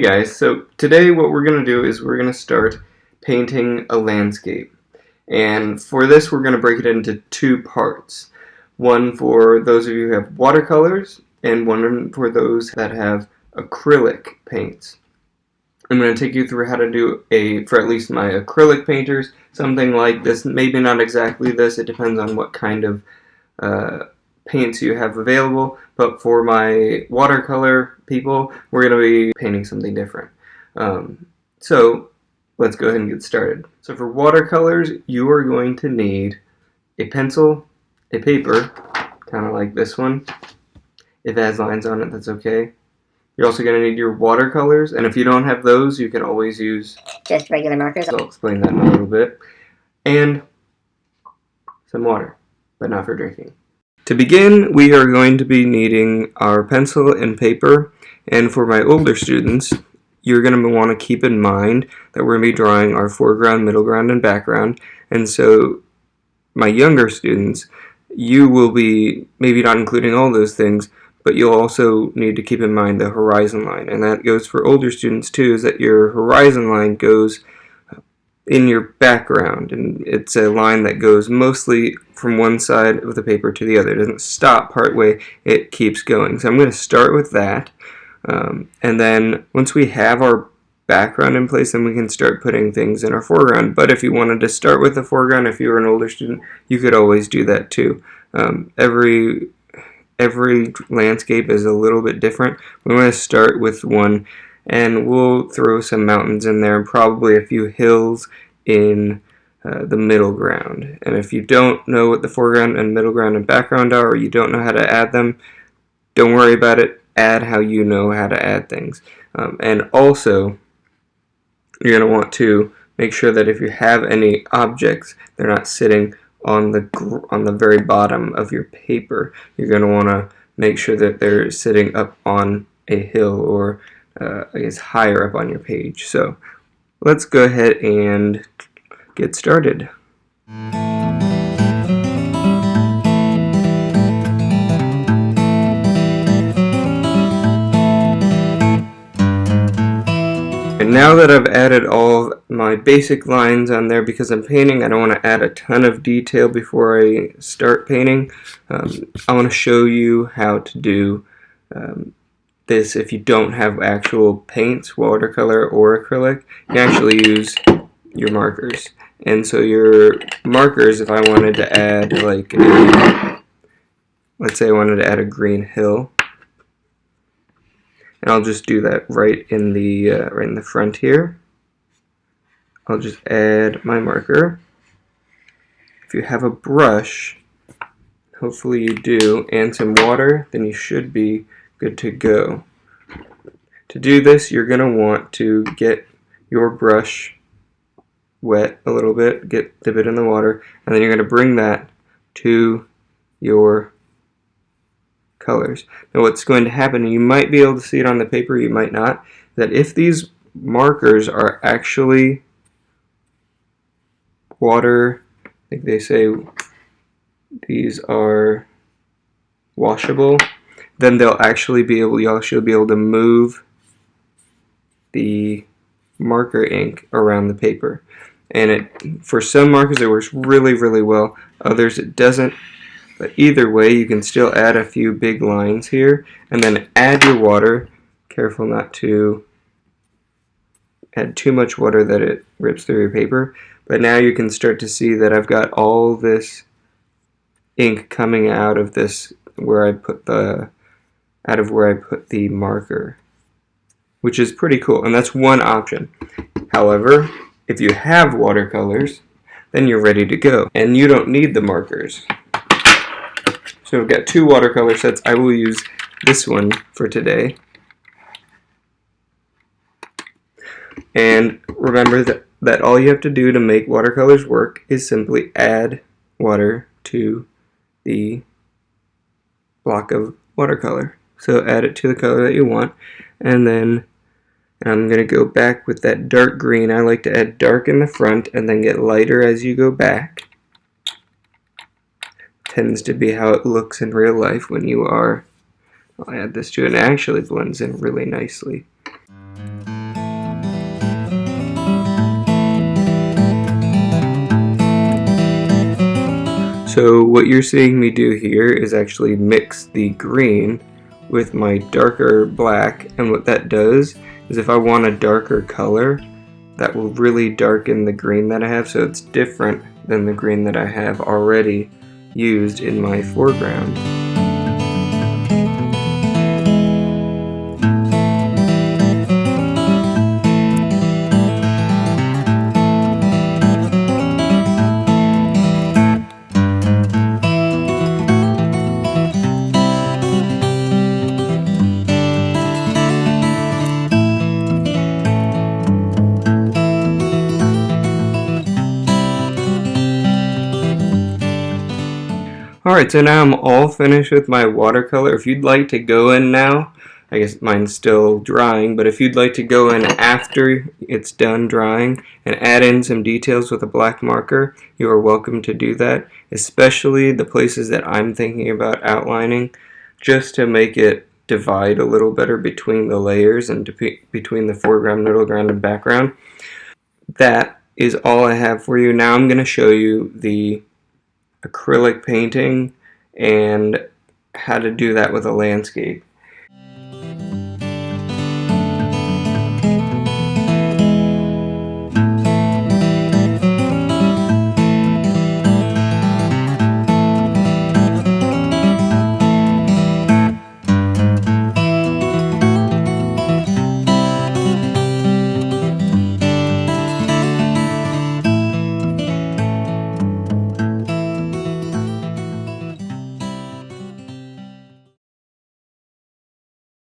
guys, so today what we're going to do is we're going to start painting a landscape. And for this we're going to break it into two parts. One for those of you who have watercolors and one for those that have acrylic paints. I'm going to take you through how to do for at least my acrylic painters, something like this. Maybe not exactly this, it depends on what kind of paints you have available, but for my watercolor people, we're going to be painting something different. So let's go ahead and get started. So for watercolors, you are going to need a pencil, a paper, kind of like this one. If it has lines on it, that's okay. You're also going to need your watercolors, and if you don't have those, you can always use just regular markers. I'll explain that in a little bit. And some water, but not for drinking. To begin, we are going to be needing our pencil and paper, and for my older students, you're going to want to keep in mind that we're going to be drawing our foreground, middle ground, and background, and so my younger students, you will be maybe not including all those things, but you'll also need to keep in mind the horizon line, and that goes for older students too, is that your horizon line goes in your background, and it's a line that goes mostly from one side of the paper to the other. It doesn't stop partway, it keeps going. So I'm going to start with that, and then once we have our background in place, then we can start putting things in our foreground. But if you wanted to start with the foreground, if you were an older student, you could always do that too. Every landscape is a little bit different. We're going to start with one, and we'll throw some mountains in there and probably a few hills in the middle ground. And if you don't know what the foreground and middle ground and background are, or you don't know how to add them, don't worry about it. Add how you know how to add things. And also, you're going to want to make sure that if you have any objects, they're not sitting on the very bottom of your paper. You're going to want to make sure that they're sitting up on a hill, or I guess higher up on your page. So let's go ahead and get started. And now that I've added all of my basic lines on there, because I'm painting, I don't want to add a ton of detail before I start painting. I want to show you how to do this if you don't have actual paints, watercolor or acrylic. You actually use your markers. And so your markers, if I wanted to add like let's say I wanted to add a green hill, and I'll just do that right in the front here. I'll just add my marker. If you have a brush, hopefully you do, and some water, then you should be good to go. To do this, you're going to want to get your brush wet a little bit, dip it in the water, and then you're going to bring that to your colors. Now what's going to happen, and you might be able to see it on the paper, you might not, that if these markers are actually water, like they say these are washable, then you'll actually be able to move the marker ink around the paper. And for some markers it works really, really well, others it doesn't. But either way, you can still add a few big lines here, and then add your water. Careful not to add too much water that it rips through your paper. But now you can start to see that I've got all this ink coming out of this where I put the marker, which is pretty cool. And that's one option. However, if you have watercolors, then you're ready to go, and you don't need the markers. So I've got two watercolor sets. I will use this one for today. And remember that all you have to do to make watercolors work is simply add water to the block of watercolor. So add it to the color that you want, and then I'm going to go back with that dark green. I like to add dark in the front and then get lighter as you go back. Tends to be how it looks in real life when you are. I'll add this to it, and it actually blends in really nicely. So what you're seeing me do here is actually mix the green with my darker black, and what that does is if I want a darker color, that will really darken the green that I have, so it's different than the green that I have already used in my foreground. Alright, so now I'm all finished with my watercolor. If you'd like to go in now, I guess mine's still drying, but if you'd like to go in after it's done drying and add in some details with a black marker, you are welcome to do that, especially the places that I'm thinking about outlining, just to make it divide a little better between the layers and between the foreground, middle ground, and background. That is all I have for you. Now I'm going to show you the acrylic painting and how to do that with a landscape.